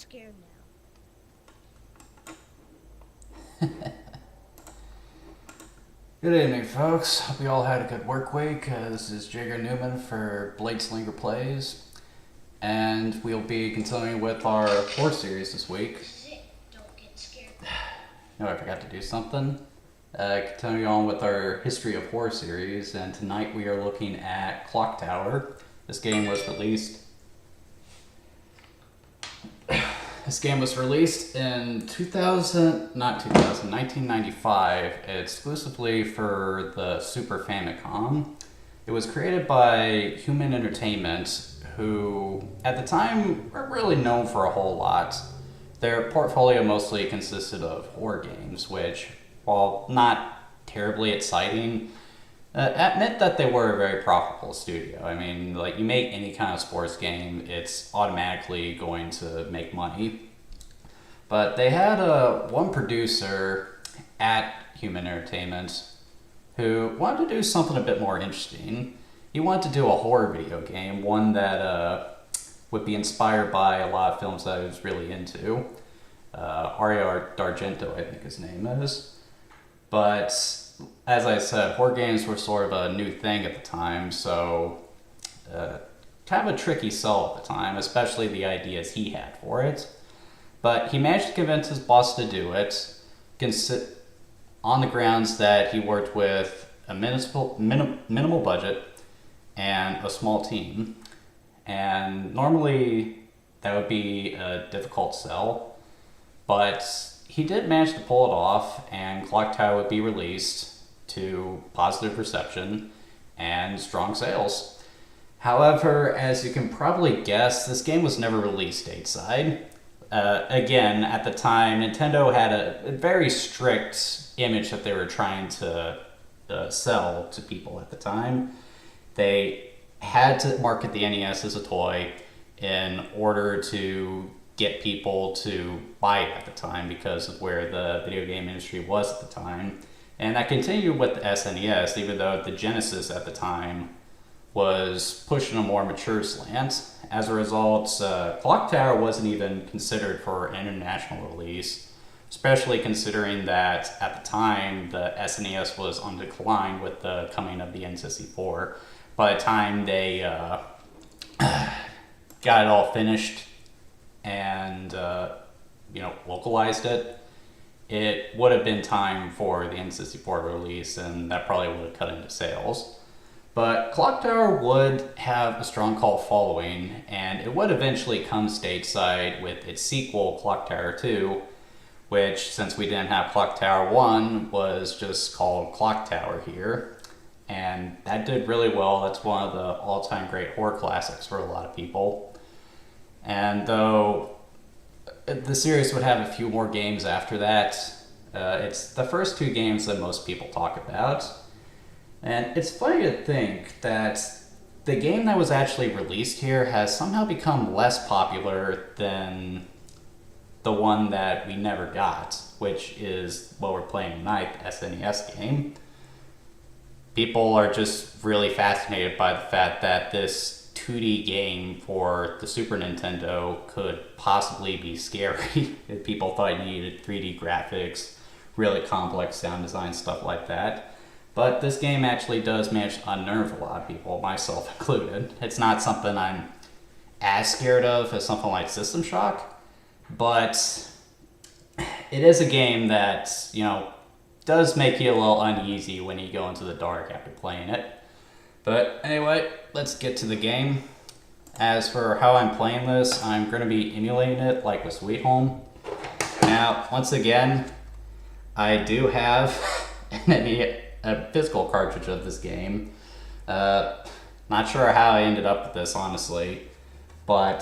scared now. Good evening, folks. Hope you all had a good work week. This is Jigger Newman for Bladeslinger Plays, and we'll be continuing with our horror series this week. Don't get scared. No, I forgot to do something. Continuing on with our History of Horror series, and tonight we are looking at Clock Tower. This game was released in 1995, exclusively for the Super Famicom. It was created by Human Entertainment, who at the time weren't really known for a whole lot. Their portfolio mostly consisted of horror games, which, while not terribly exciting, admit that they were a very profitable studio. I mean, like, you make any kind of sports game, it's automatically going to make money. But they had one producer at Human Entertainment who wanted to do something a bit more interesting. He wanted to do a horror video game, one that would be inspired by a lot of films that I was really into. Ario D'Argento, I think his name is. But as I said, horror games were sort of a new thing at the time, so kind of a tricky sell at the time, especially the ideas he had for it. But he managed to convince his boss to do it, on the grounds that he worked with a minimal budget and a small team. And normally that would be a difficult sell, but he did manage to pull it off, and Clock Tower would be released to positive reception and strong sales. However, as you can probably guess, this game was never released stateside. Again, at the time, Nintendo had a very strict image that they were trying to sell to people at the time. They had to market the NES as a toy in order to get people to buy it at the time because of where the video game industry was at the time. And that continued with the SNES, even though the Genesis at the time was pushing a more mature slant. As a result, Clock Tower wasn't even considered for an international release, especially considering that at the time the SNES was on decline with the coming of the N64. By the time they got it all finished and localized it, it would have been time for the N64 release, and that probably would have cut into sales. But Clock Tower would have a strong cult following, and it would eventually come stateside with its sequel, Clock Tower 2, which, since we didn't have Clock Tower 1, was just called Clock Tower here. And that did really well. That's one of the all-time great horror classics for a lot of people. And though the series would have a few more games after that, it's the first two games that most people talk about. And it's funny to think that the game that was actually released here has somehow become less popular than the one that we never got, which is what we're playing tonight, the SNES game. People are just really fascinated by the fact that this 2D game for the Super Nintendo could possibly be scary. People thought you needed 3D graphics, really complex sound design, stuff like that. But this game actually does manage to unnerve a lot of people, myself included. It's not something I'm as scared of as something like System Shock, but it is a game that, does make you a little uneasy when you go into the dark after playing it. But anyway, let's get to the game. As for how I'm playing this, I'm going to be emulating it like with Sweet Home. Now, once again, I do have a physical cartridge of this game. Not sure how I ended up with this, honestly, but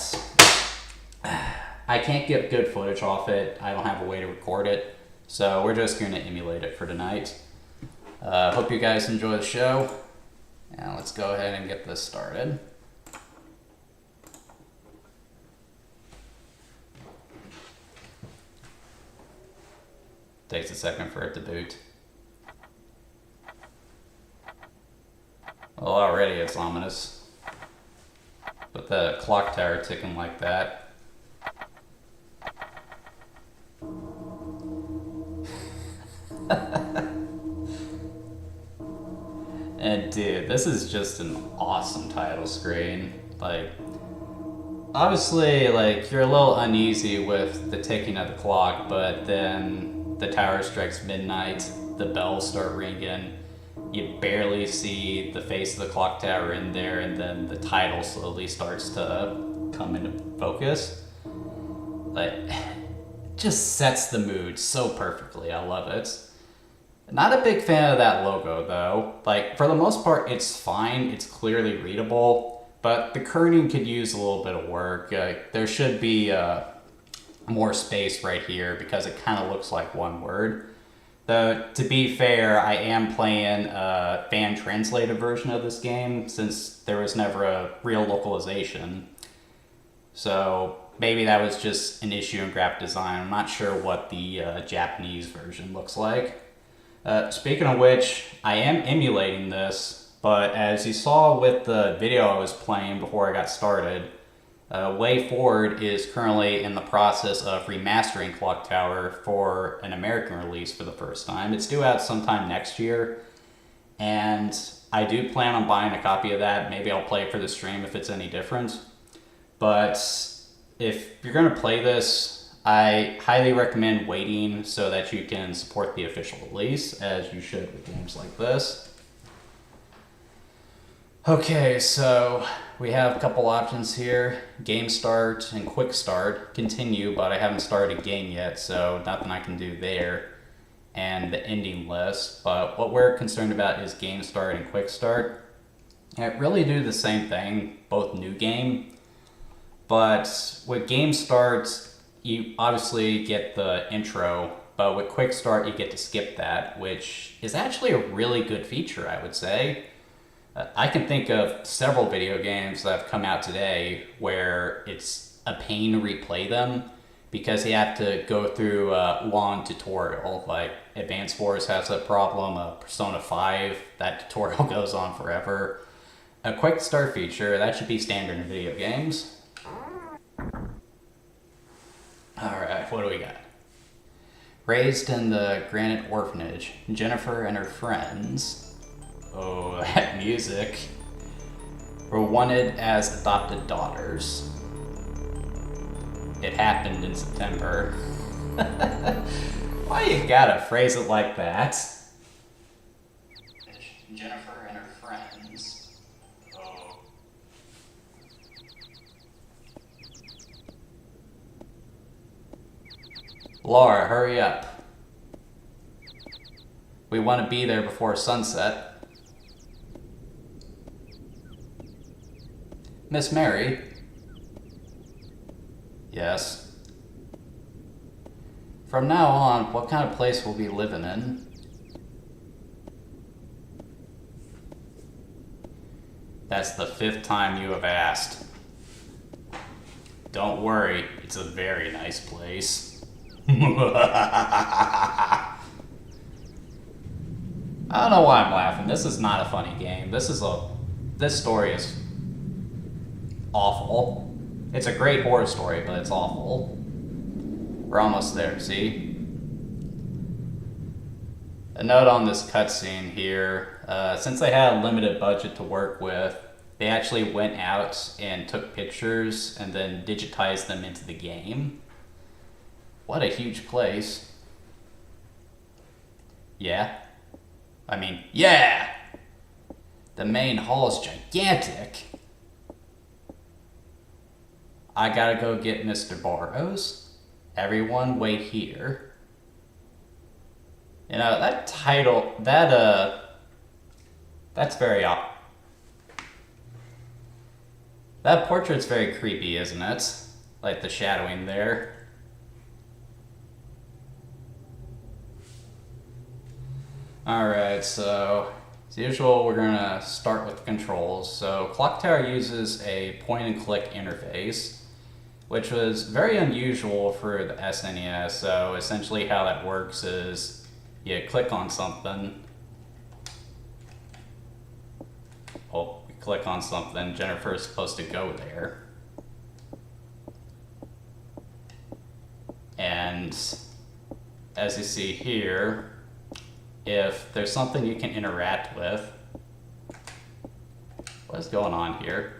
I can't get good footage off it. I don't have a way to record it, so we're just going to emulate it for tonight. Hope you guys enjoy the show, and let's go ahead and get this started. Takes a second for it to boot. Well, already it's ominous. With the clock tower ticking like that. And dude, this is just an awesome title screen. Like, obviously, like, you're a little uneasy with the ticking of the clock, but then the tower strikes midnight, the bells start ringing, you barely see the face of the clock tower in there, and then the title slowly starts to come into focus. Like, it just sets the mood so perfectly. I love it. Not a big fan of that logo, though. Like, for the most part, it's fine. It's clearly readable, but the kerning could use a little bit of work. There should be more space right here because it kind of looks like one word. Though, to be fair, I am playing a fan-translated version of this game since there was never a real localization. So maybe that was just an issue in graphic design. I'm not sure what the Japanese version looks like. Speaking of which, I am emulating this, but as you saw with the video I was playing before I got started, Way Forward is currently in the process of remastering Clock Tower for an American release for the first time. It's due out sometime next year, and I do plan on buying a copy of that. Maybe I'll play it for the stream if it's any different. But if you're going to play this, I highly recommend waiting so that you can support the official release, as you should with games like this. Okay, so we have a couple options here. Game start and quick start. Continue, but I haven't started a game yet, so nothing I can do there. And the ending list, but what we're concerned about is game start and quick start. And it really do the same thing, both new game. But with game start, you obviously get the intro, but with quick start, you get to skip that, which is actually a really good feature, I would say. I can think of several video games that have come out today where it's a pain to replay them because you have to go through a long tutorial. Like Advance Wars has that problem, Persona 5, that tutorial goes on forever. A quick start feature, that should be standard in video games. Alright, what do we got? Raised in the Granite Orphanage, Jennifer and her friends, oh, that music, were wanted as adopted daughters. It happened in September. Why you gotta phrase it like that? Jennifer and her friends. Oh. Laura, hurry up. We want to be there before sunset. Miss Mary? Yes. From now on, what kind of place will we be living in? That's the 5th time you have asked. Don't worry, it's a very nice place. I don't know why I'm laughing. This is not a funny game. This story is awful. It's a great horror story, but it's awful. We're almost there, see? A note on this cutscene here. Since they had a limited budget to work with, they actually went out and took pictures and then digitized them into the game. What a huge place. Yeah? I mean, yeah! The main hall is gigantic. I gotta go get Mr. Barrows. Everyone wait here. You know, that title, that's very odd. That portrait's very creepy, isn't it? Like the shadowing there. Alright, so as usual, we're gonna start with the controls. So Clock Tower uses a point and click interface, which was very unusual for the SNES. So essentially how that works is you click on something. Oh, you click on something, Jennifer is supposed to go there. And as you see here, if there's something you can interact with, What is going on here?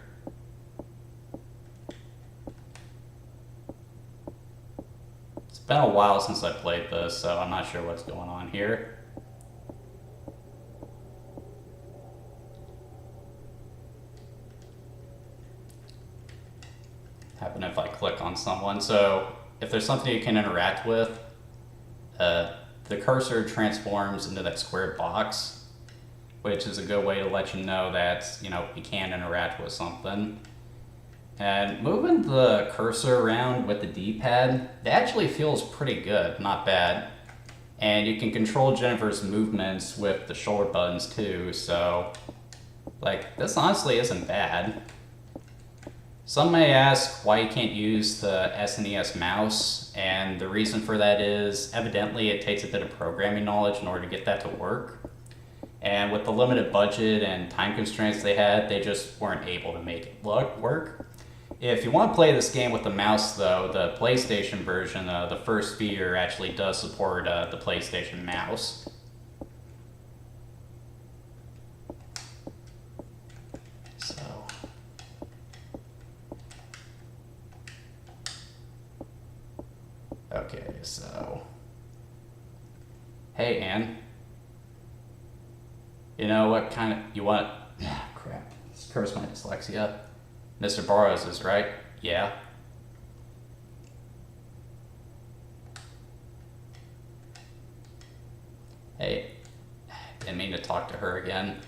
It's been a while since I played this, so I'm not sure what's going on here. Happen if I click on someone. So if there's something you can interact with, the cursor transforms into that square box, which is a good way to let you know that, you can interact with something. And moving the cursor around with the D-pad, it actually feels pretty good, not bad. And you can control Jennifer's movements with the shoulder buttons too, so like, this honestly isn't bad. Some may ask why you can't use the SNES mouse, and the reason for that is evidently it takes a bit of programming knowledge in order to get that to work. And with the limited budget and time constraints they had, they just weren't able to make it work. If you want to play this game with the mouse though, the PlayStation version, the first sphere actually does support the PlayStation mouse. Okay, so... Hey, Ann. You know what kind of... You want... crap. Curse my dyslexia. Mr. Burroughs is right. Yeah. Hey. Didn't mean to talk to her again.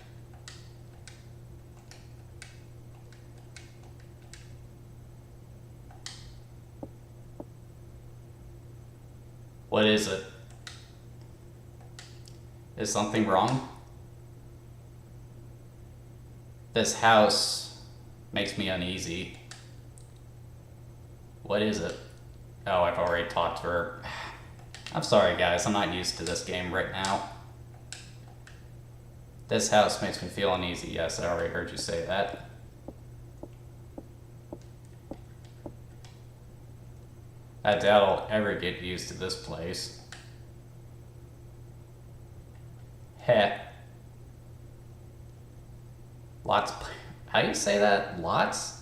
What is it? Is something wrong? This house makes me uneasy. What is it? Oh, I've already talked to her. I'm sorry guys, I'm not used to this game right now. This house makes me feel uneasy. Yes, I already heard you say that. I doubt I'll ever get used to this place. Heh. Lots. How do you say that? Lots?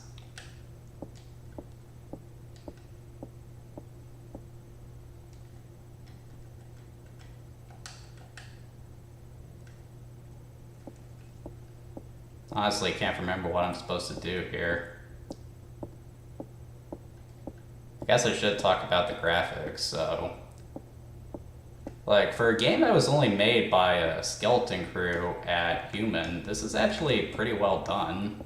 Honestly, can't remember what I'm supposed to do here. I guess I should talk about the graphics, so... Like, for a game that was only made by a skeleton crew at Human, this is actually pretty well done.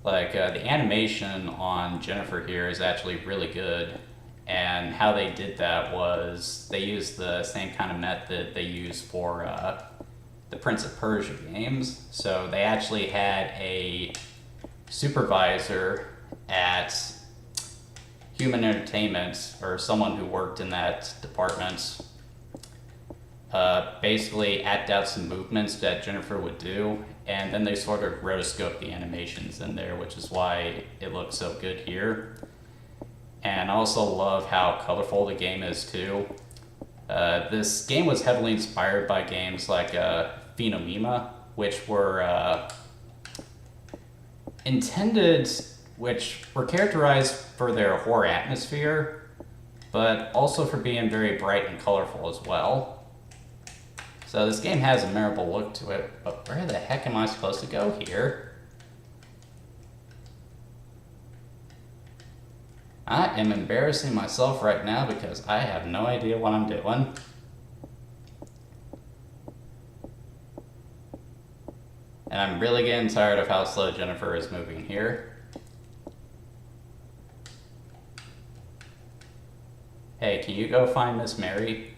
Like, the animation on Jennifer here is actually really good. And how they did that was, they used the same kind of method they use for the Prince of Persia games. So they actually had a supervisor at Human Entertainment, or someone who worked in that department, basically act out some movements that Jennifer would do, and then they sort of rotoscope the animations in there, which is why it looks so good here. And I also love how colorful the game is too. This game was heavily inspired by games like Phenomema, which were which were characterized for their horror atmosphere, but also for being very bright and colorful as well. So this game has a memorable look to it, but where the heck am I supposed to go here? I am embarrassing myself right now because I have no idea what I'm doing. And I'm really getting tired of how slow Jennifer is moving here. Hey, can you go find Miss Mary?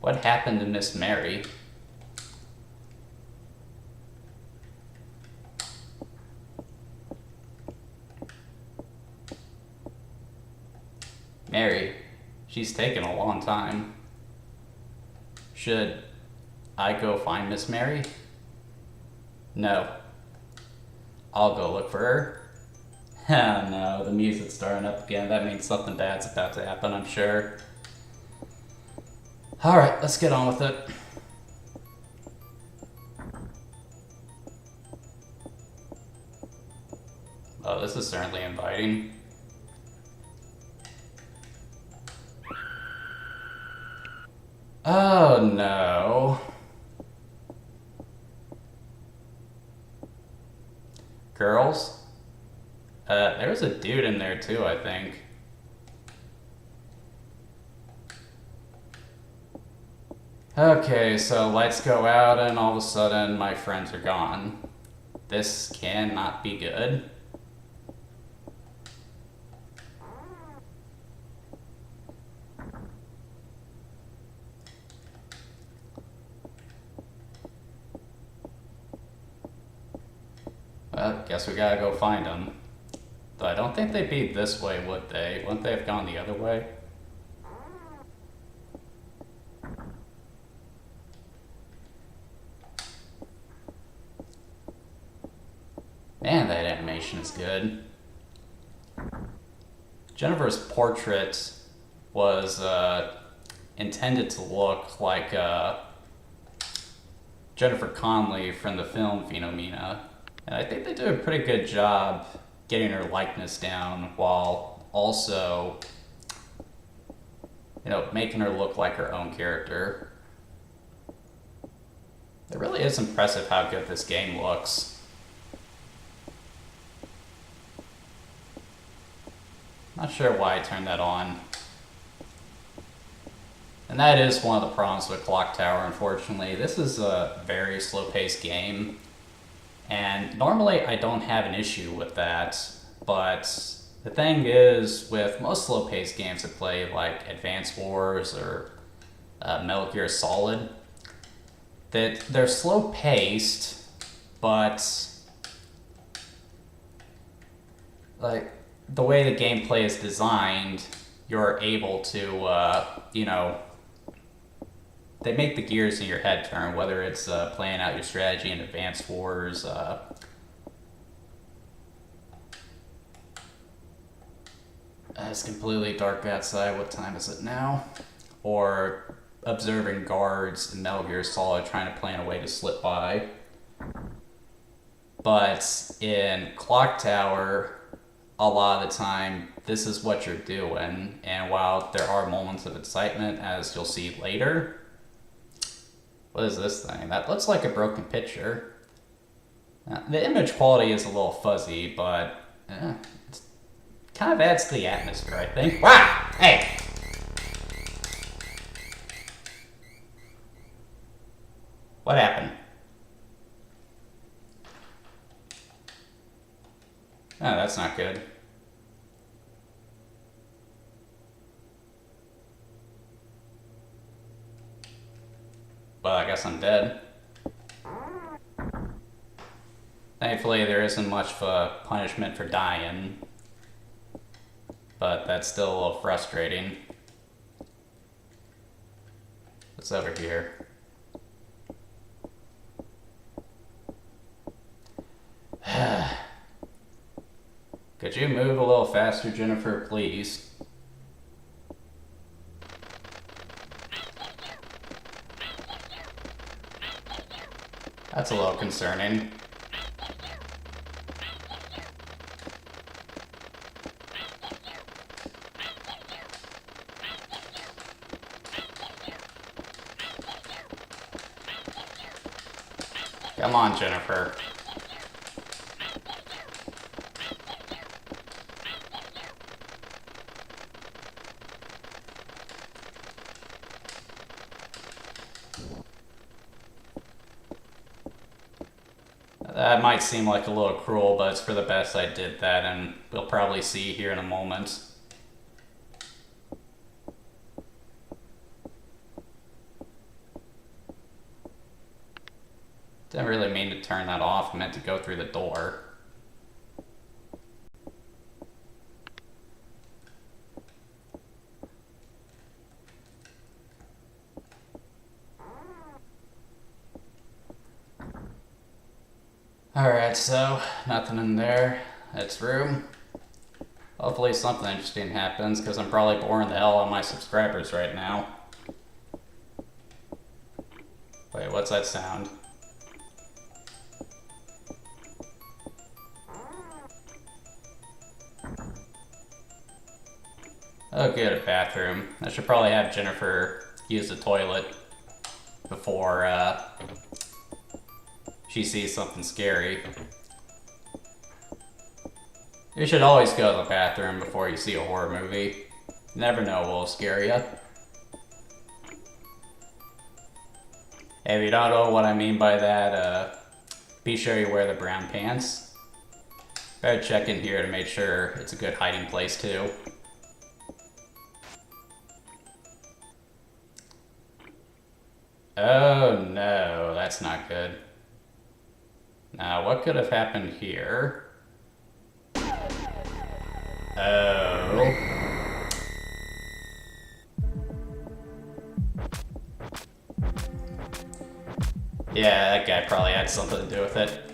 What happened to Miss Mary? Mary, she's taken a long time. Should I go find Miss Mary? No. I'll go look for her. Oh no, the music's starting up again. That means something bad's about to happen, I'm sure. Alright, let's get on with it. Oh, this is certainly inviting. Oh no. Girls? There's a dude in there too, I think. Okay, so lights go out and all of a sudden my friends are gone. This cannot be good. Well, guess we gotta go find them. Though I don't think they'd be this way, would they? Wouldn't they have gone the other way? Man, that animation is good. Jennifer's portrait was intended to look like Jennifer Connelly from the film Phenomena. And I think they do a pretty good job getting her likeness down while also, you know, making her look like her own character. It really is impressive how good this game looks. Not sure why I turned that on. And that is one of the problems with Clock Tower, unfortunately. This is a very slow-paced game. And normally I don't have an issue with that. But the thing is, with most slow-paced games I play, like Advance Wars or Metal Gear Solid, that they're slow-paced, but like the way the gameplay is designed, you're able to, you know, they make the gears in your head turn, whether it's playing out your strategy in Advanced Wars, it's completely dark outside, what time is it now? Or observing guards in Metal Gear Solid trying to plan a way to slip by. But in Clock Tower, a lot of the time, this is what you're doing, and while there are moments of excitement, as you'll see later, what is this thing? That looks like a broken picture. The image quality is a little fuzzy, but it kind of adds to the atmosphere, I think. Wow! Hey! What happened? Oh, that's not good. Well, I guess I'm dead. Thankfully, there isn't much of a punishment for dying. But that's still a little frustrating. What's over here? Could you move a little faster, Jennifer, please? That's a little concerning. Come on, Jennifer. That might seem like a little cruel, but it's for the best I did that, and we'll probably see here in a moment. Didn't really mean to turn that off, I meant to go through the door. Alright, so nothing in there. It's room. Hopefully something interesting happens, because I'm probably boring the hell out of my subscribers right now. Wait, what's that sound? Oh good, a bathroom. I should probably have Jennifer use the toilet before she sees something scary. You should always go to the bathroom before you see a horror movie. You never know what will scare you. If you don't know what I mean by that, be sure you wear the brown pants. Better check in here to make sure it's a good hiding place too. Oh no, that's not good. Now, what could have happened here? Oh. Yeah, that guy probably had something to do with it.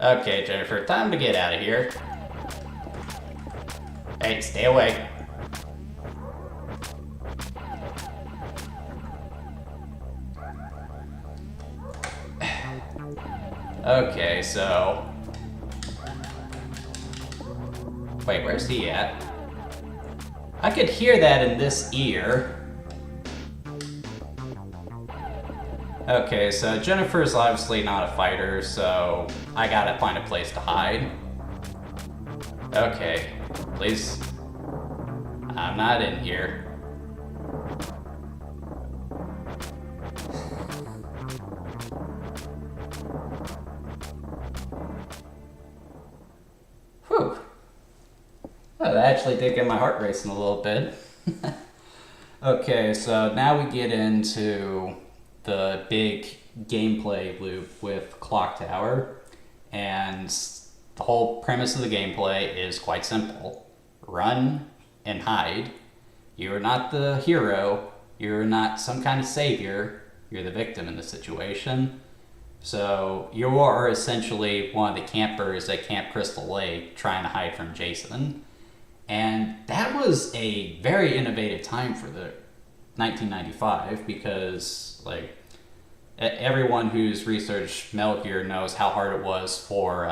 Okay, Jennifer, time to get out of here. Hey, stay away. Okay, so... Wait, where's he at? I could hear that in this ear. Okay, so Jennifer's obviously not a fighter, so I gotta find a place to hide. Okay, please. I'm not in here. Whew. Oh, that actually did get my heart racing a little bit. Okay, so now we get into the big gameplay loop with Clock Tower, and the whole premise of the gameplay is quite simple. Run and hide. You're not the hero, you're not some kind of savior, you're the victim in the situation. So you are essentially one of the campers at Camp Crystal Lake trying to hide from Jason. And that was a very innovative time for the 1995 because, like, everyone who's researched Metal Gear knows how hard it was for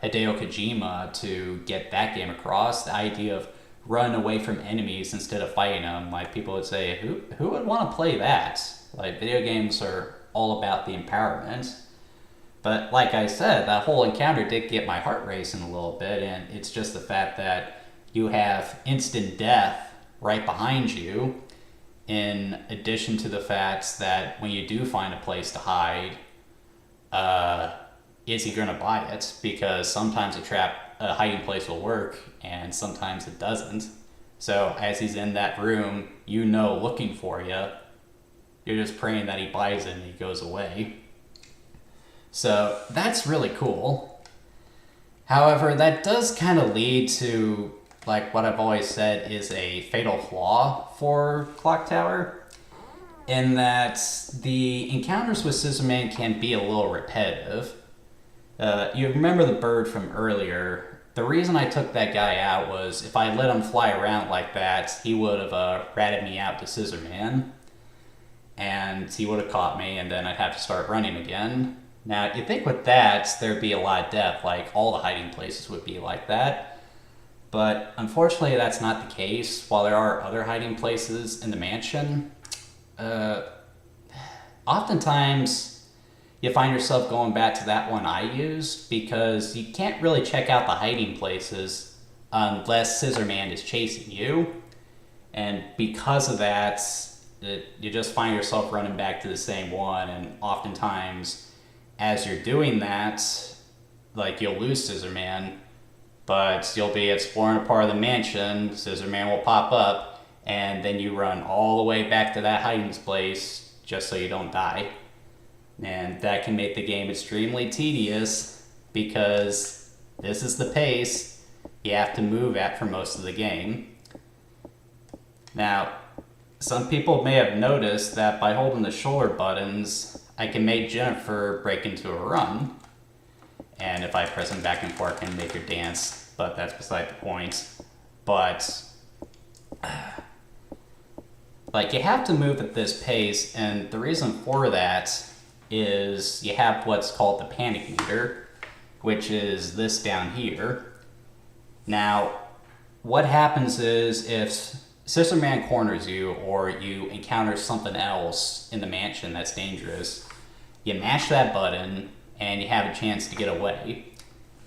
Hideo Kojima to get that game across. The idea of run away from enemies instead of fighting them. Like, people would say, who would want to play that? Like, video games are all about the empowerment. But like I said, that whole encounter did get my heart racing a little bit, and it's just the fact that you have instant death right behind you, in addition to the fact that when you do find a place to hide, is he going to buy it? Because sometimes a hiding place will work, and sometimes it doesn't. So as he's in that room, looking for you, you're just praying that he buys it and he goes away. So that's really cool. However, that does kind of lead to, like, what I've always said is a fatal flaw for Clock Tower, in that the encounters with Scissor Man can be a little repetitive. You remember the bird from earlier. The reason I took that guy out was if I let him fly around like that, he would have ratted me out to Scissor Man, and he would have caught me, and then I'd have to start running again. Now, you'd think with that, there'd be a lot of depth, like all the hiding places would be like that. But unfortunately, that's not the case. While there are other hiding places in the mansion, oftentimes you find yourself going back to that one I used because you can't really check out the hiding places unless Scissor Man is chasing you. And because of that, you just find yourself running back to the same one, and oftentimes as you're doing that, like, you'll lose Scissor Man, but you'll be exploring a part of the mansion, Scissor Man will pop up, and then you run all the way back to that hiding place just so you don't die. And that can make the game extremely tedious because this is the pace you have to move at for most of the game. Now, some people may have noticed that by holding the shoulder buttons, I can make Jennifer break into a run. And if I press them back and forth, I can make her dance, but that's beside the point. But Like, you have to move at this pace, and the reason for that is you have what's called the panic meter, which is this down here. Now, what happens is if Scissor Man corners you or you encounter something else in the mansion that's dangerous, you mash that button and you have a chance to get away.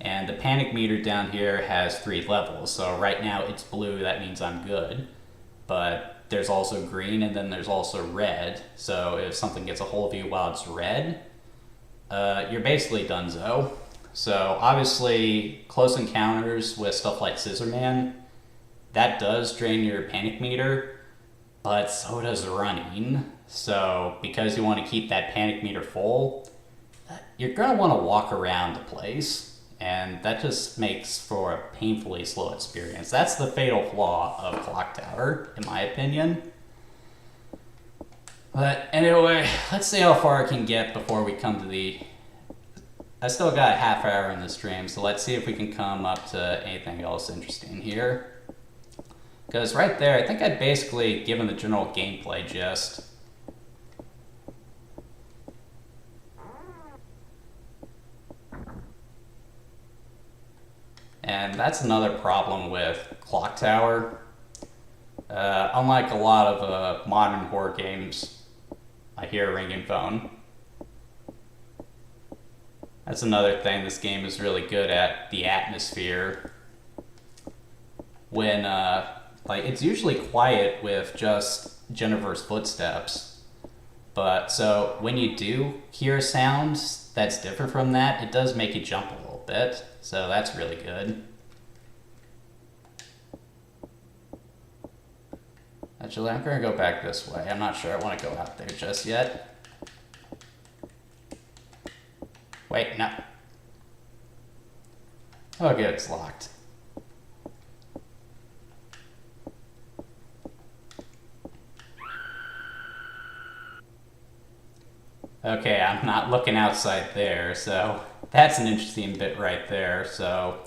And the panic meter down here has 3 levels. So right now it's blue, that means I'm good. But there's also green and then there's also red. So if something gets a hold of you while it's red, you're basically donezo. So obviously close encounters with stuff like Scissor Man, that does drain your panic meter, but so does running. So because you want to keep that panic meter full, you're going to want to walk around the place. And that just makes for a painfully slow experience. That's the fatal flaw of Clock Tower, in my opinion. But anyway, let's see how far I can get before we come to the... I still got a half hour in the stream, so let's see if we can come up to anything else interesting here. Because right there, I think I'd basically given the general gameplay gist. And that's another problem with Clock Tower. Unlike a lot of modern horror games, I hear a ringing phone. That's another thing this game is really good at, the atmosphere. When, like, it's usually quiet with just Jennifer's footsteps. But, so, when you do hear a sound that's different from that, it does make you jump a little bit. So that's really good. Actually, I'm going to go back this way. I'm not sure I want to go out there just yet. Wait, no. Oh, good, it's locked. Okay, I'm not looking outside there, so that's an interesting bit right there. So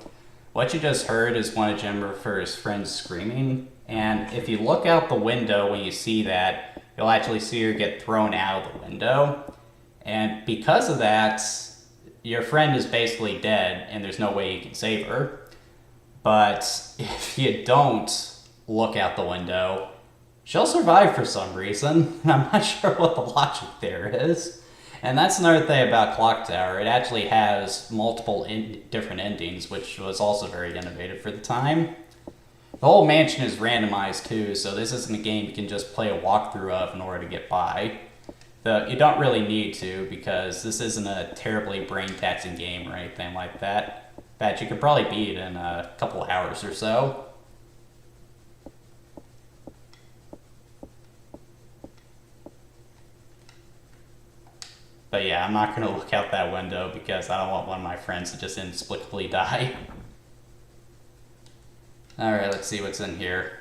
what you just heard is one of Jennifer's friends screaming, and if you look out the window when you see that, you'll actually see her get thrown out of the window. And because of that, your friend is basically dead, and there's no way you can save her. But if you don't look out the window, she'll survive for some reason. I'm not sure what the logic there is. And that's another thing about Clock Tower. It actually has multiple different endings, which was also very innovative for the time. The whole mansion is randomized too, so this isn't a game you can just play a walkthrough of in order to get by. You don't really need to, because this isn't a terribly brain-taxing game or anything like that. In fact, you could probably beat it in a couple hours or so. But yeah, I'm not going to look out that window because I don't want one of my friends to just inexplicably die. Alright, let's see what's in here.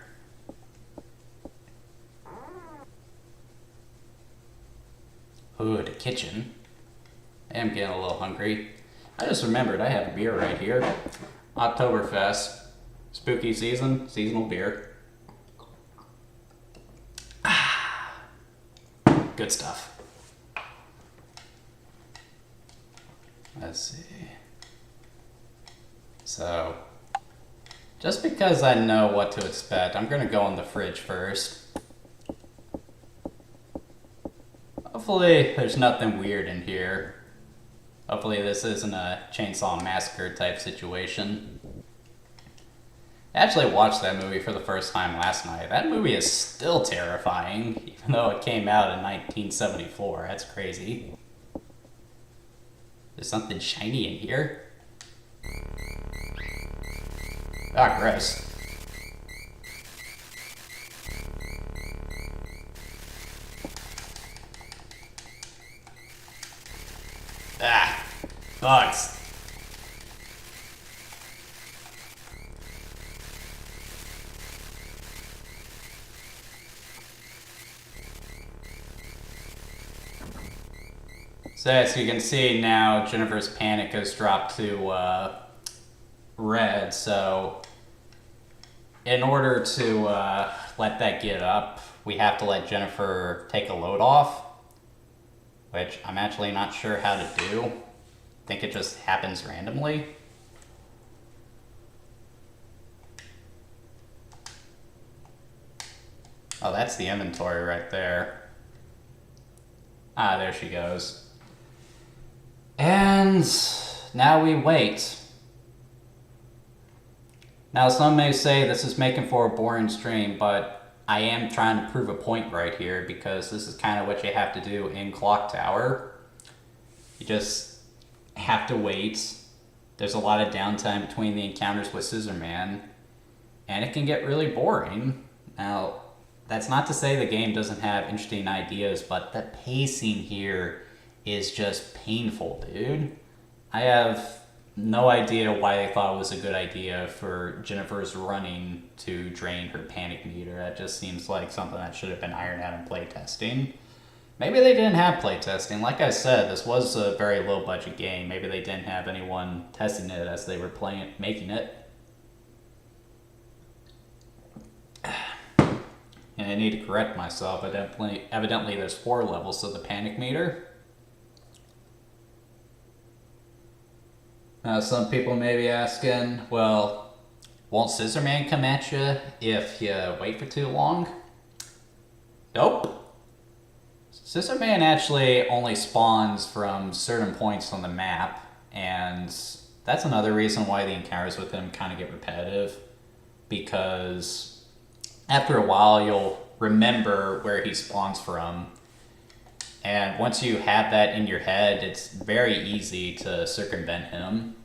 Ooh, the kitchen. I am getting a little hungry. I just remembered I have a beer right here. Oktoberfest. Spooky season, seasonal beer. Ah, good stuff. Let's see. So, just because I know what to expect, I'm gonna go in the fridge first. Hopefully there's nothing weird in here. Hopefully this isn't a Chainsaw Massacre type situation. I actually watched that movie for the first time last night. That movie is still terrifying, even though it came out in 1974. That's crazy. There's something shiny in here. Ah, gross. Ah, bugs. So as you can see now, Jennifer's panic has dropped to red, so in order to let that get up, we have to let Jennifer take a load off, which I'm actually not sure how to do. I think it just happens randomly. Oh, that's the inventory right there. Ah, there she goes. And now we wait. Now, some may say this is making for a boring stream, but I am trying to prove a point right here because this is kind of what you have to do in Clock Tower. You just have to wait. There's a lot of downtime between the encounters with Scissor Man, and it can get really boring. Now, that's not to say the game doesn't have interesting ideas, but the pacing here is just painful, dude. I have no idea why they thought it was a good idea for Jennifer's running to drain her panic meter. That just seems like something that should have been ironed out in playtesting. Maybe they didn't have playtesting. Like I said, this was a very low budget game. Maybe they didn't have anyone testing it as they were making it. And I need to correct myself. Evidently there's 4 levels of the panic meter. Some people may be asking, well, won't Scissor Man come at you if you wait for too long? Nope. Scissor Man actually only spawns from certain points on the map, and that's another reason why the encounters with him kind of get repetitive, because after a while you'll remember where he spawns from, and once you have that in your head, it's very easy to circumvent him.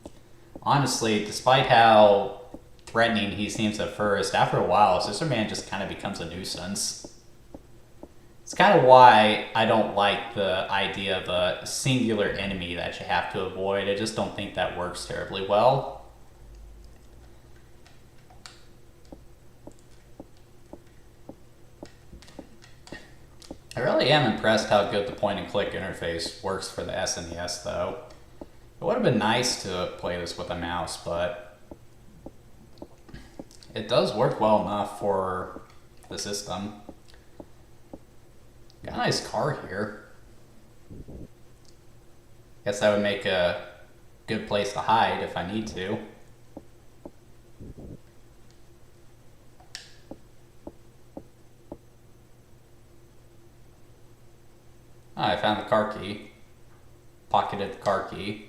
Honestly, despite how threatening he seems at first, after a while, Scissor Man just kind of becomes a nuisance. It's kind of why I don't like the idea of a singular enemy that you have to avoid. I just don't think that works terribly well. I really am impressed how good the point-and-click interface works for the SNES, though. It would have been nice to play this with a mouse, but it does work well enough for the system. Got a nice car here. Guess that would make a good place to hide if I need to. Oh, I found the car key. Pocketed the car key.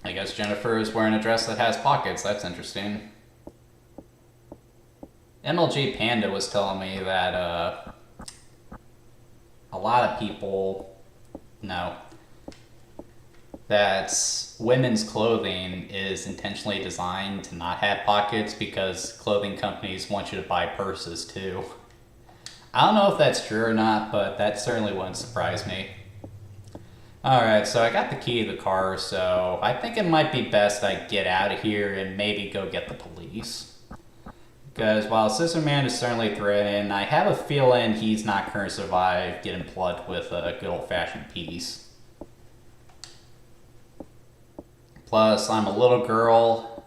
I guess Jennifer is wearing a dress that has pockets. That's interesting. MLG Panda was telling me that a lot of people know that women's clothing is intentionally designed to not have pockets because clothing companies want you to buy purses too. I don't know if that's true or not, but that certainly wouldn't surprise me. Alright, so I got the key to the car, so I think it might be best I get out of here and maybe go get the police. Because while Scissor Man is certainly threatening, I have a feeling he's not going to survive getting plugged with a good old-fashioned piece. Plus, I'm a little girl.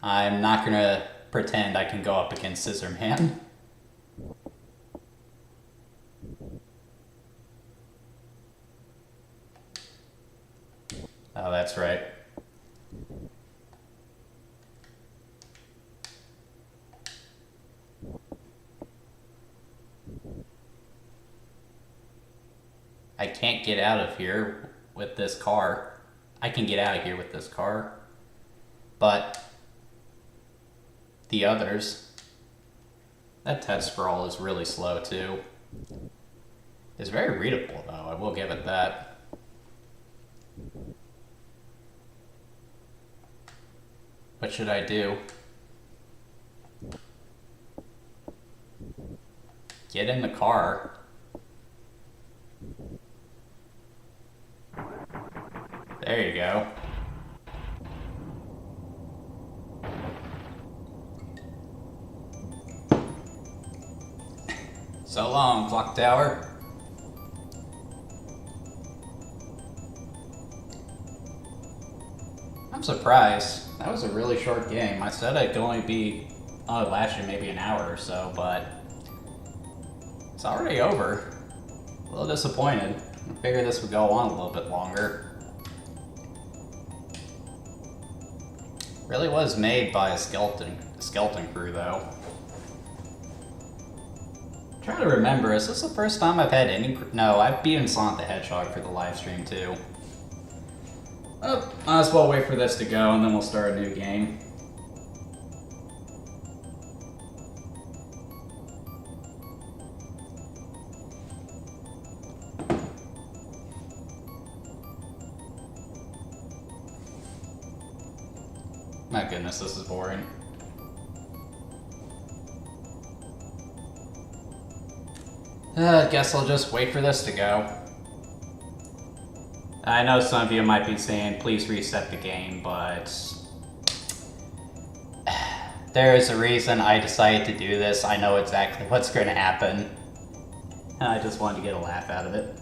I'm not going to pretend I can go up against Scissor Man. Oh, that's right. I can't get out of here with this car. I can get out of here with this car. But the others, that touch scroll is really slow too. It's very readable though, I will give it that. What should I do? Get in the car. There you go. So long, Clock Tower. I'm surprised. That was a really short game. I said it'd only be, last you maybe an hour or so, but it's already over. A little disappointed. I figured this would go on a little bit longer. Really was made by a skeleton crew, though. I'm trying to remember, is this the first time I've had any... No, I've beaten Sonic the Hedgehog for the live stream, too. Oh, might as well wait for this to go, and then we'll start a new game. My goodness, this is boring. I guess I'll just wait for this to go. I know some of you might be saying, please reset the game, but... there is a reason I decided to do this. I know exactly what's going to happen. And I just wanted to get a laugh out of it.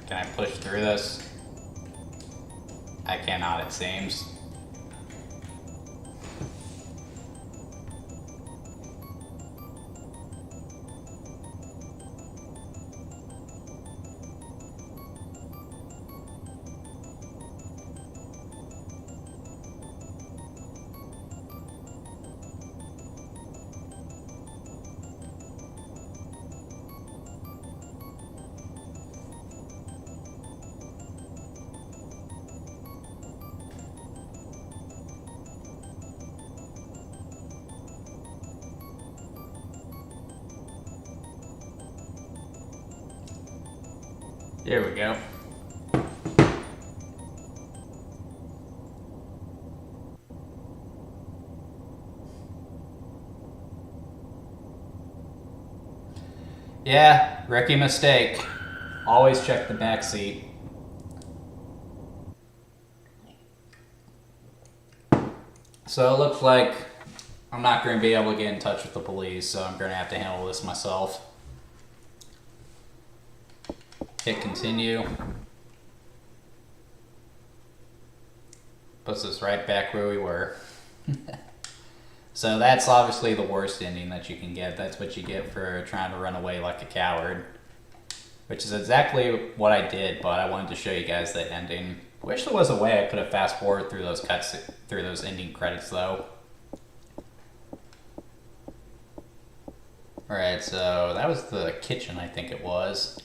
Can I push through this? I cannot, it seems. There we go. Yeah, rookie mistake. Always check the back seat. So it looks like I'm not going to be able to get in touch with the police, so I'm going to have to handle this myself. Hit continue. Puts us right back where we were. So that's obviously the worst ending that you can get. That's what you get for trying to run away like a coward. Which is exactly what I did, but I wanted to show you guys that ending. Wish there was a way I could have fast forwarded through those through those ending credits though. Alright, so that was the kitchen, I think it was.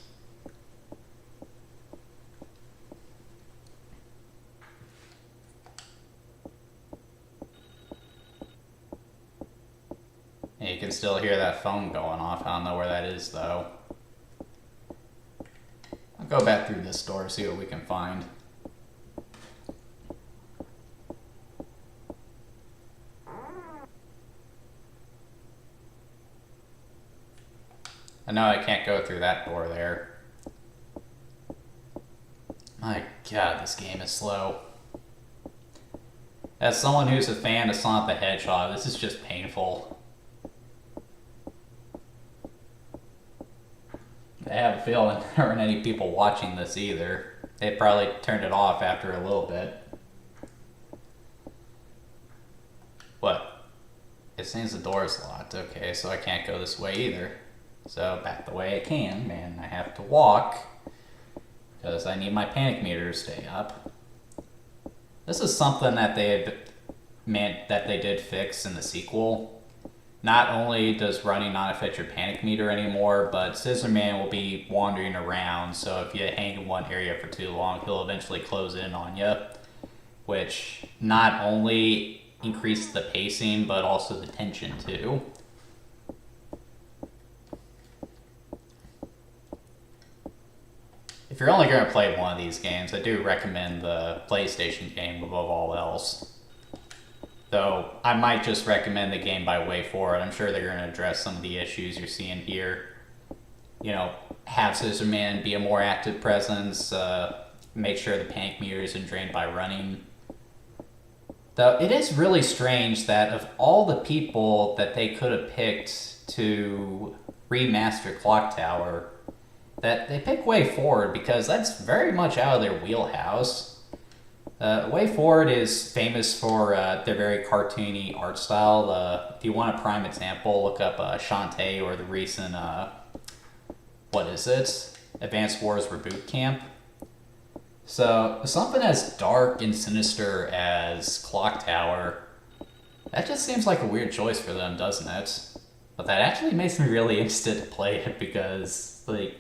And you can still hear that phone going off. I don't know where that is though. I'll go back through this door, see what we can find. I know I can't go through that door there. My god, this game is slow. As someone who's a fan of Sonic the Hedgehog, this is just painful. I have a feeling there aren't any people watching this either. They probably turned it off after a little bit. What? It seems the door's locked. Okay, so I can't go this way either. So back the way I can, and I have to walk because I need my panic meter to stay up. This is something that they did fix in the sequel. Not only does running not affect your panic meter anymore, but Scissor Man will be wandering around, so if you hang in one area for too long, he'll eventually close in on you, which not only increases the pacing, but also the tension too. If you're only going to play one of these games, I do recommend the PlayStation game above all else. Though, I might just recommend the game by WayForward. I'm sure they're going to address some of the issues you're seeing here. You know, have Scissor Man be a more active presence, make sure the panic meter isn't drained by running. Though, it is really strange that of all the people that they could have picked to remaster Clock Tower, that they pick WayForward because that's very much out of their wheelhouse. WayForward is famous for their very cartoony art style. If you want a prime example, look up Shantae or the recent, what is it? Advanced Wars Reboot Camp. So, something as dark and sinister as Clock Tower, that just seems like a weird choice for them, doesn't it? But that actually makes me really interested to play it because, like,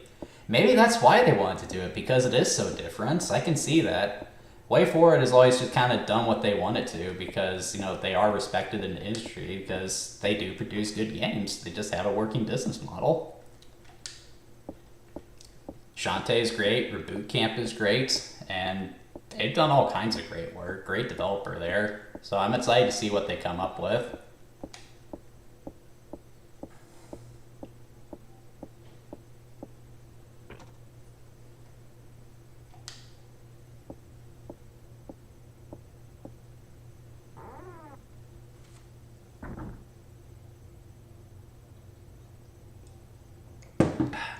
maybe that's why they wanted to do it, because it is so different. I can see that. WayForward has always just kind of done what they wanted to because, you know, they are respected in the industry because they do produce good games. They just have a working business model. Shantae is great, Reboot Camp is great, and they've done all kinds of great work. Great developer there. So I'm excited to see what they come up with.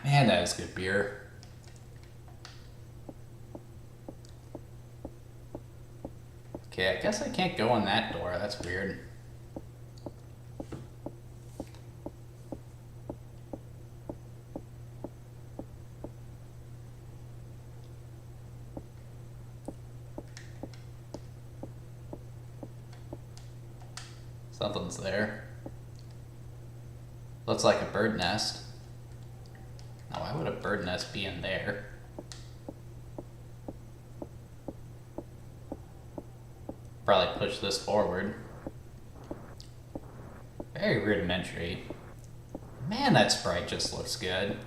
Man, that is good beer. Okay, I guess I can't go in that door. That's weird. Something's there. Looks like a bird nest. Now, why would a bird nest be in there? Probably push this forward. Very rudimentary. Man, that sprite just looks good.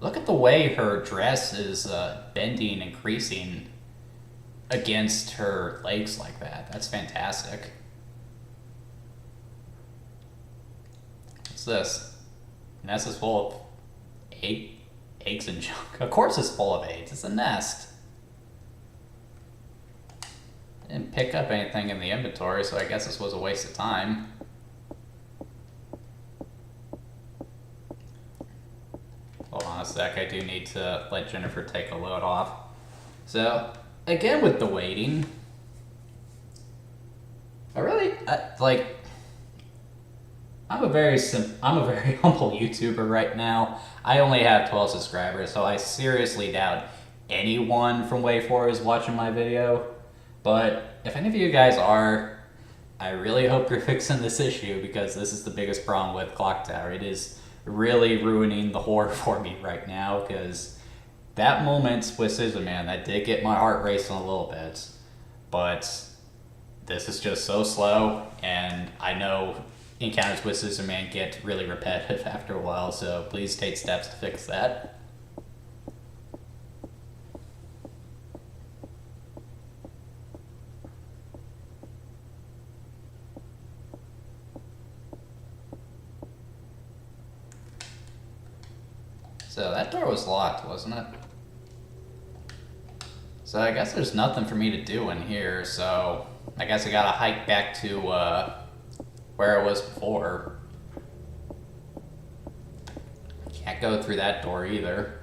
Look at the way her dress is bending and creasing against her legs like that. That's fantastic. What's this? Nest is full of eggs and junk. Of course it's full of eggs. It's a nest. Didn't pick up anything in the inventory, so I guess this was a waste of time. Hold on a sec, I do need to let Jennifer take a load off. So, again with the waiting, I'm a very humble YouTuber right now. I only have 12 subscribers, so I seriously doubt anyone from WayForward is watching my video. But if any of you guys are, I really hope you're fixing this issue because this is the biggest problem with Clock Tower. It is really ruining the horror for me right now because that moment with Scissor Man, that did get my heart racing a little bit. But this is just so slow, and I know encounters with Scissor Man get really repetitive after a while, so please take steps to fix that. So that door was locked, wasn't it? So I guess there's nothing for me to do in here, so I guess I gotta hike back to where I was before. Can't go through that door either.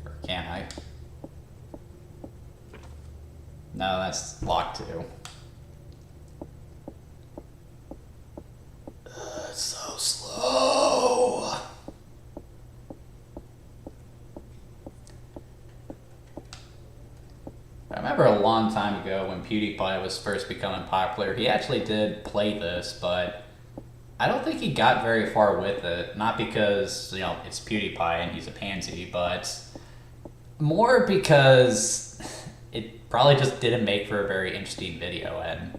Or can I? No, that's locked too. It's so slow. I remember a long time ago when PewDiePie was first becoming popular, he actually did play this, but I don't think he got very far with it. Not because, you know, it's PewDiePie and he's a pansy, but more because it probably just didn't make for a very interesting video. And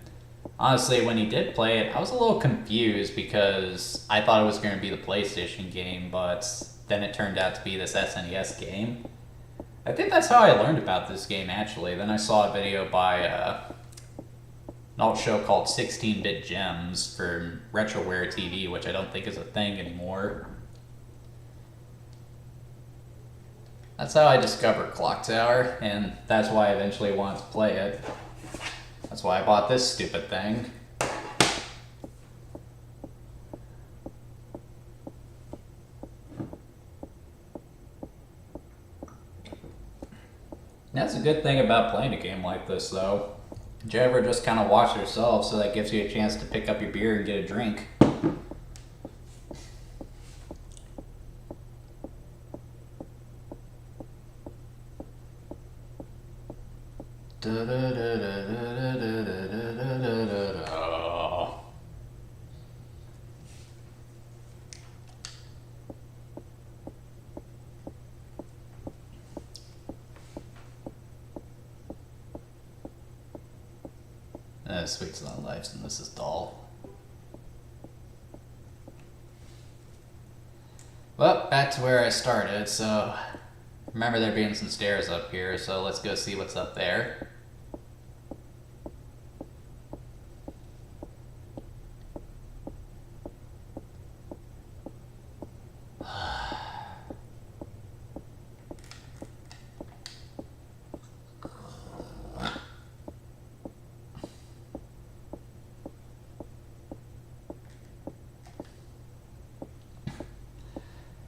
honestly, when he did play it, I was a little confused because I thought it was going to be the PlayStation game, but then it turned out to be this SNES game. I think that's how I learned about this game, actually. Then I saw a video by an alt show called 16-Bit Gems for Retroware TV, which I don't think is a thing anymore. That's how I discovered Clock Tower, and that's why I eventually wanted to play it. That's why I bought this stupid thing. That's a good thing about playing a game like this, though. You ever just kind of watch yourself, so that gives you a chance to pick up your beer and get a drink. Sweet's not lives, and this is dull. Well, back to where I started, so remember there being some stairs up here, so let's go see what's up there.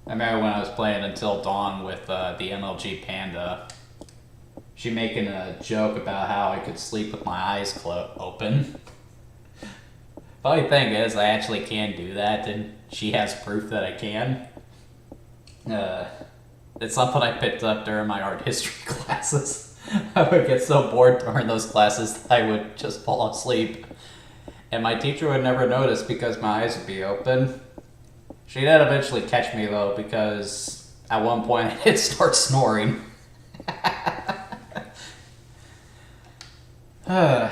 I remember when I was playing Until Dawn with the MLG Panda, she making a joke about how I could sleep with my eyes open. Funny thing is, I actually can do that, and she has proof that I can. It's something I picked up during my art history classes. I would get so bored during those classes that I would just fall asleep. And my teacher would never notice because my eyes would be open. She did eventually catch me, though, because at one point I did start snoring. Now,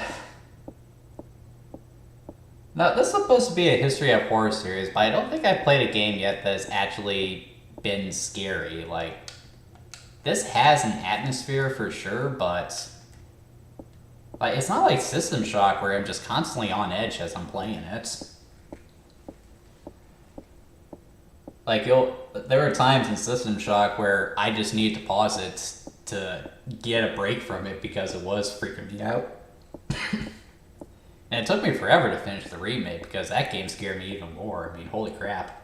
this is supposed to be a History of Horror series, but I don't think I've played a game yet that has actually been scary. Like, this has an atmosphere for sure, but like, it's not like System Shock where I'm just constantly on edge as I'm playing it. Like, there are times in System Shock where I just need to pause it to get a break from it because it was freaking me out. And it took me forever to finish the remake because that game scared me even more. I mean, holy crap.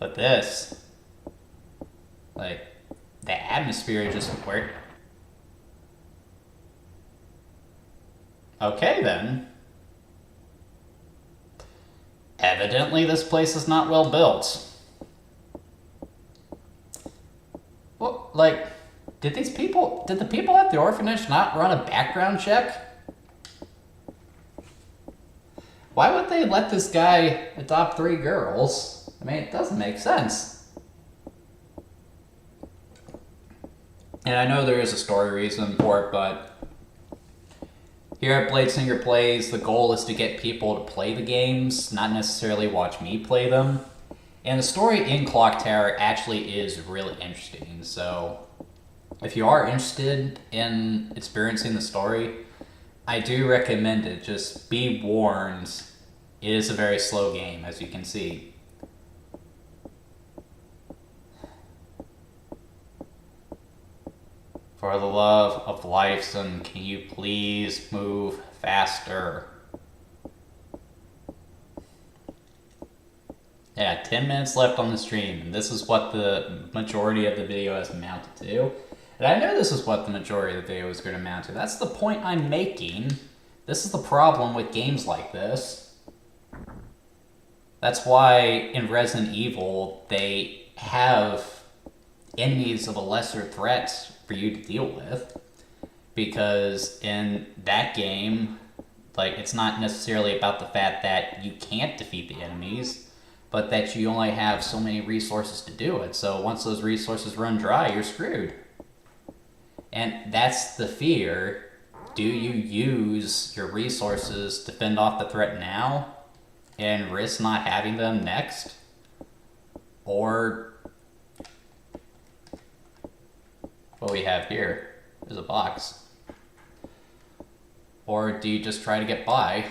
But this, like, the atmosphere just where... Okay, then. Evidently, this place is not well built. Well, like, did the people at the orphanage not run a background check? Why would they let this guy adopt 3 girls? I mean, it doesn't make sense. And I know there is a story reason for it, but here at Bladesinger Plays, the goal is to get people to play the games, not necessarily watch me play them. And the story in Clock Tower actually is really interesting, so if you are interested in experiencing the story, I do recommend it. Just be warned, it is a very slow game, as you can see. For the love of life, son, can you please move faster? Yeah, 10 minutes left on the stream, and this is what the majority of the video has amounted to. And I know this is what the majority of the video is going to amount to. That's the point I'm making. This is the problem with games like this. That's why in Resident Evil, they have enemies of a lesser threat for you to deal with, because in that game, like, it's not necessarily about the fact that you can't defeat the enemies, but that you only have so many resources to do it. So once those resources run dry, you're screwed. And that's the fear. Do you use your resources to fend off the threat now and risk not having them next? Or what we have here. There's a box. Or do you just try to get by?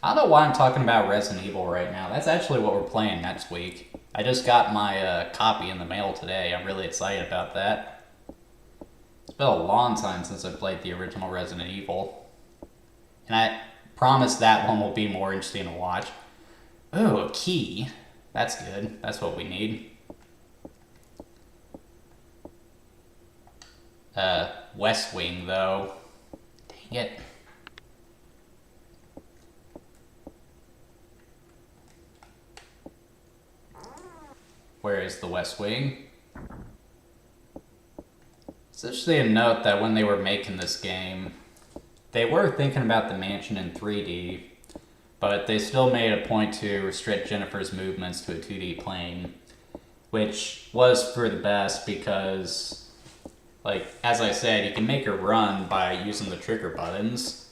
I don't know why I'm talking about Resident Evil right now. That's actually what we're playing next week. I just got my copy in the mail today. I'm really excited about that. It's been a long time since I played the original Resident Evil. And I promise that one will be more interesting to watch. Ooh, a key. That's good. That's what we need. West Wing, though. Dang it. Where is the West Wing? It's interesting to note that when they were making this game, they were thinking about the mansion in 3D, but they still made a point to restrict Jennifer's movements to a 2D plane, which was for the best because, like, as I said, you can make her run by using the trigger buttons.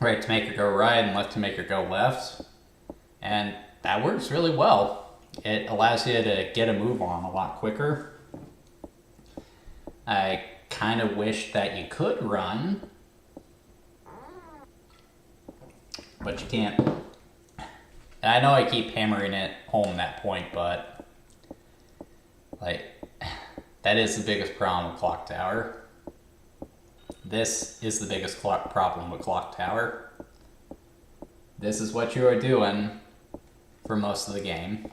Right to make her go right and left to make her go left. And that works really well. It allows you to get a move on a lot quicker. I kind of wish that you could run, but you can't. And I know I keep hammering it home that point, but like, that is the biggest problem with Clock Tower. This is the biggest problem with Clock Tower. This is what you are doing for most of the game.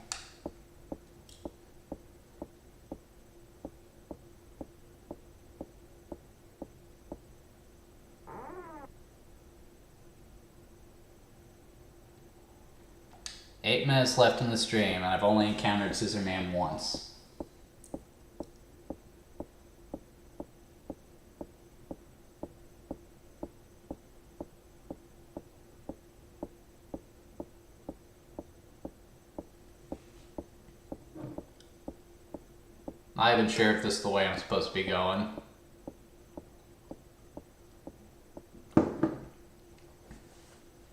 Eight minutes left in the stream, and I've only encountered Scissor Man once. Not even sure if this is the way I'm supposed to be going.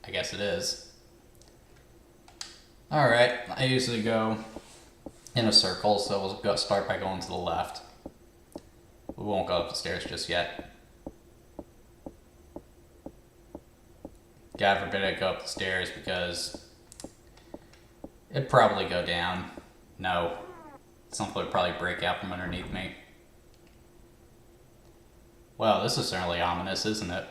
I guess it is. Alright, I usually go in a circle, so we'll start by going to the left. We won't go up the stairs just yet. God forbid I go up the stairs because it'd probably go down. No. Something would probably break out from underneath me. Well, this is certainly ominous, isn't it?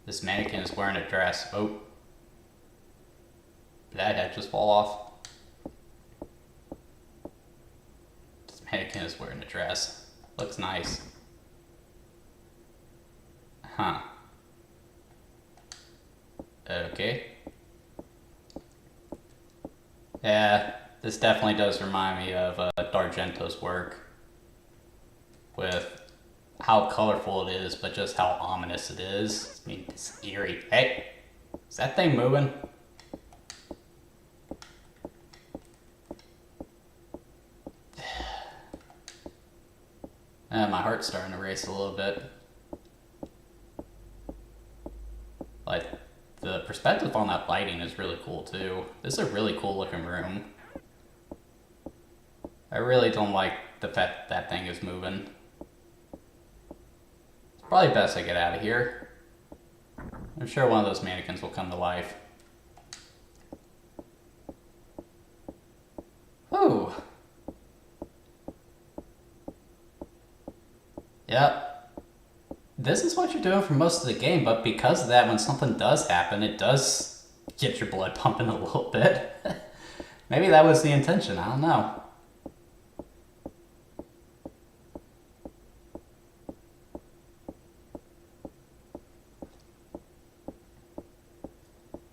This mannequin is wearing a dress. Oh. Did that head just fall off? This mannequin is wearing a dress. Looks nice. Huh. Okay. Yeah, this definitely does remind me of D'Argento's work. With how colorful it is, but just how ominous it is. I mean, it's eerie. Hey! Is that thing moving? My heart's starting to race a little bit. Like, the perspective on that lighting is really cool too. This is a really cool looking room. I really don't like the fact that thing is moving. It's probably best I get out of here. I'm sure one of those mannequins will come to life. Whew. Yep. This is what you're doing for most of the game, but because of that, when something does happen, it does get your blood pumping a little bit. Maybe that was the intention, I don't know.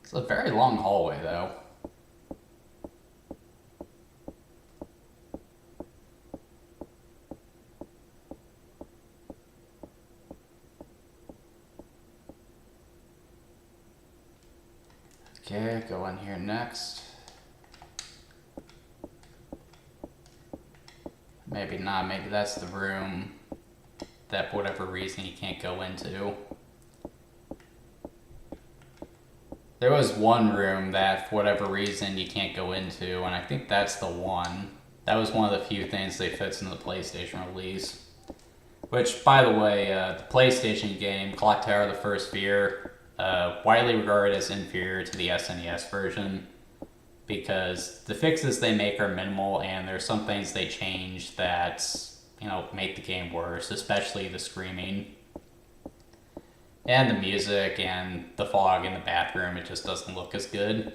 It's a very long hallway, though. Okay, go in here next. Maybe not, maybe that's the room that for whatever reason you can't go into. There was one room that for whatever reason you can't go into, and I think that's the one. That was one of the few things they fixed in the PlayStation release. Which, by the way, the PlayStation game, Clock Tower the First Sphere, widely regarded as inferior to the SNES version, because the fixes they make are minimal, and there's some things they change that, make the game worse, especially the screaming. And the music and the fog in the bathroom, it just doesn't look as good.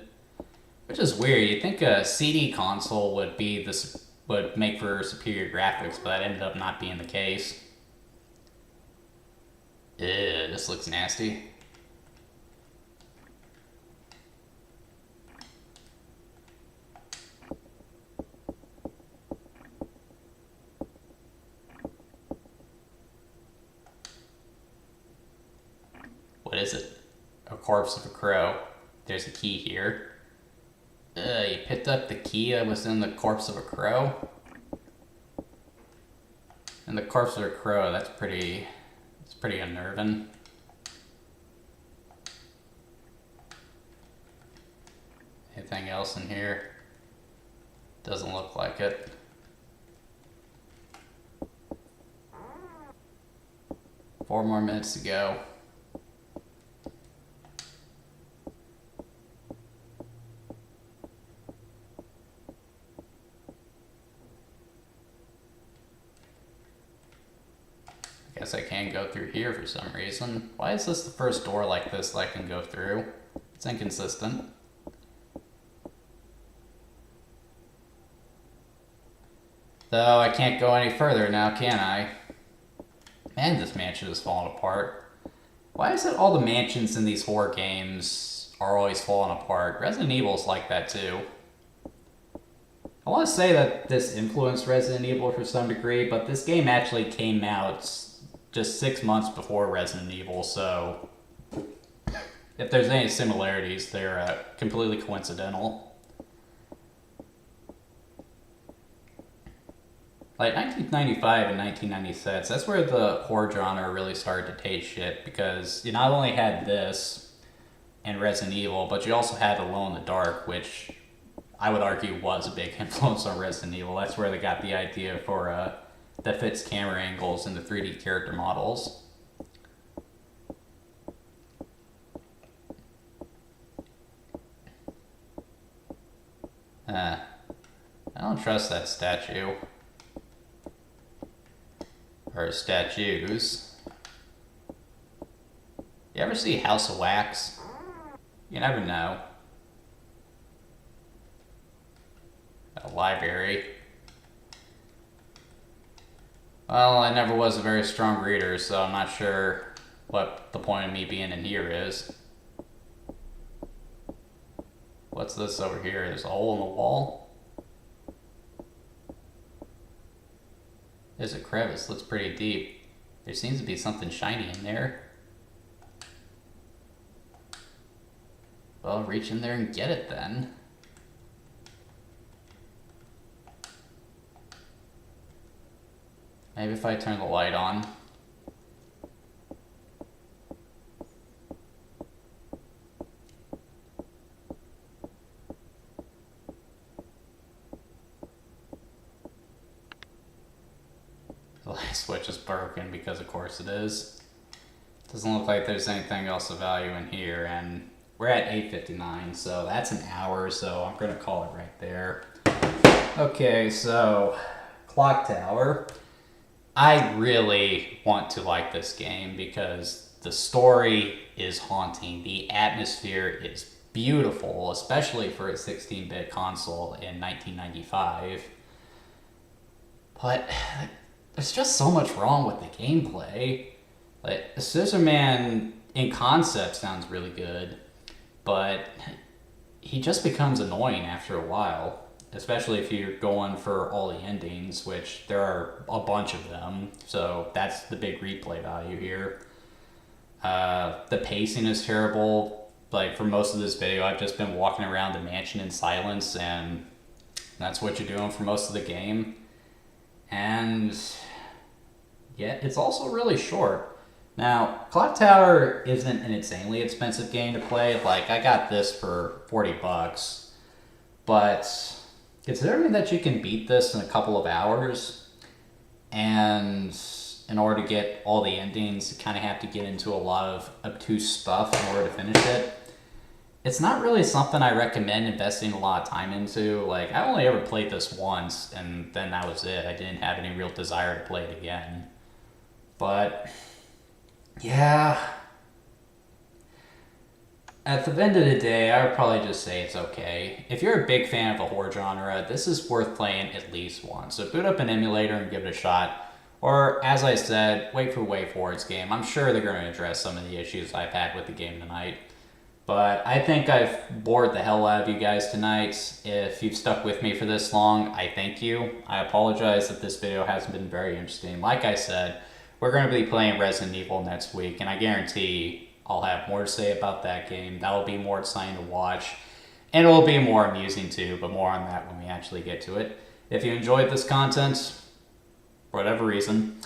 Which is weird. You'd think a CD console would make for superior graphics, but that ended up not being the case. Ew, this looks nasty. What is it? A corpse of a crow. There's a key here. You picked up the key that was in the corpse of a crow? And the corpse of a crow, that's pretty unnerving. Anything else in here? Doesn't look like it. Four more minutes to go. Guess I can't go through here for some reason. Why is this the first door like this that I can go through? It's inconsistent. Though I can't go any further now, can I? Man, this mansion is falling apart. Why is it all the mansions in these horror games are always falling apart? Resident Evil's like that too. I want to say that this influenced Resident Evil to some degree, but this game actually came out just 6 months before Resident Evil, so if there's any similarities, they're completely coincidental. Like 1995 and 1996, that's where the horror genre really started to take shit, because you not only had this and Resident Evil, but you also had Alone in the Dark, which I would argue was a big influence on Resident Evil. That's where they got the idea for that fits camera angles and the 3D character models. I don't trust that statue. Or statues. You ever see House of Wax? You never know. A library. Well, I never was a very strong reader, so I'm not sure what the point of me being in here is. What's this over here? There's a hole in the wall? There's a crevice, looks pretty deep. There seems to be something shiny in there. Well, reach in there and get it then. Maybe if I turn the light on. The light switch is broken because of course it is. Doesn't look like there's anything else of value in here, and we're at 8:59, so that's an hour, so I'm gonna call it right there. Okay, so Clock Tower. I really want to like this game because the story is haunting. The atmosphere is beautiful, especially for a 16-bit console in 1995. But there's just so much wrong with the gameplay. Like, Scissor Man in concept sounds really good, but he just becomes annoying after a while. Especially if you're going for all the endings, which there are a bunch of them, so that's the big replay value here. The pacing is terrible. Like, for most of this video, I've just been walking around the mansion in silence, and that's what you're doing for most of the game. And Yeah, it's also really short. Now, Clock Tower isn't an insanely expensive game to play. Like, I got this for $40, but considering that you can beat this in a couple of hours, and in order to get all the endings, you kind of have to get into a lot of obtuse stuff in order to finish it. It's not really something I recommend investing a lot of time into. Like, I only ever played this once, and then that was it. I didn't have any real desire to play it again. But, yeah. At the end of the day, I would probably just say it's okay. If you're a big fan of the horror genre, this is worth playing at least once. So boot up an emulator and give it a shot. Or, as I said, wait for WayForward's game. I'm sure they're going to address some of the issues I've had with the game tonight. But I think I've bored the hell out of you guys tonight. If you've stuck with me for this long, I thank you. I apologize that this video hasn't been very interesting. Like I said, we're going to be playing Resident Evil next week, and I guarantee I'll have more to say about that game. That'll be more exciting to watch, and it'll be more amusing too, but more on that when we actually get to it. If you enjoyed this content, for whatever reason,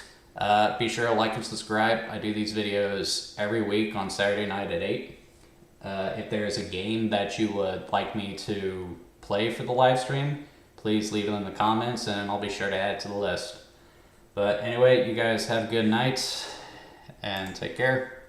be sure to like and subscribe. I do these videos every week on Saturday night at 8. If there's a game that you would like me to play for the live stream, please leave it in the comments and I'll be sure to add it to the list. But anyway, you guys have a good night and take care.